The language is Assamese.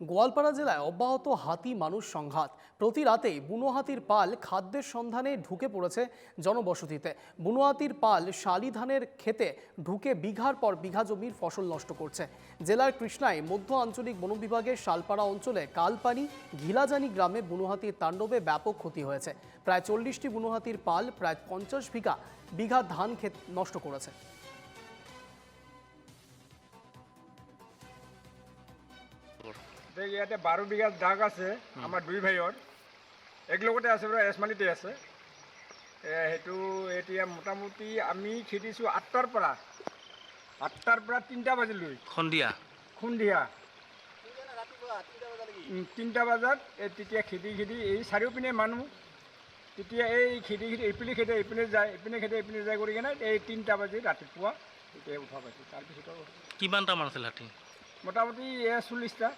গোয়ালপাড়া জেলায় অব্যাহত হাতি মানুষ সংঘাত। প্রতি রাতেই বুনো হাতির পাল খাদ্যের সন্ধানে ঢুকে পড়েছে জনবসতিতে। বুনো হাতির পাল শালি ধানের ক্ষেতে ঢুকে বিঘার পর বিঘা জমির ফসল নষ্ট করছে। জেলার কৃষ্ণায় মধ্য আঞ্চলিক বন বিভাগের শালপাড়া অঞ্চলে কালপানি ঘিলাজানি গ্রামে বুনো হাতির তাণ্ডবে ব্যাপক ক্ষতি হয়েছে। প্রায় 40টি বুনো হাতির পাল প্রায় 50 বিঘা ধান ক্ষেত নষ্ট করেছে। ইয়াতে 12 বিঘা দাগ আছে আমাৰ দুই ভাইৰ এক লগতে আছে এছমালিতে আছে সেইটো এতিয়া মোটামুটি আমি খেদিছোঁ 8টাৰ পৰা 3টা বাজিলৈ সন্ধিয়া 3টা বজাত তেতিয়া খেদি এই চাৰিওপিনে মানুহ তেতিয়া এই খেদি এইপিনে খেদে এইপিনে যায় কৰি কিনে এই 3টা বাজি ৰাতিপুৱা তেতিয়া উঠা পাইছোঁ। তাৰপিছত কিমানটা মান আছিল হাতী? মোটামুটি 40টা।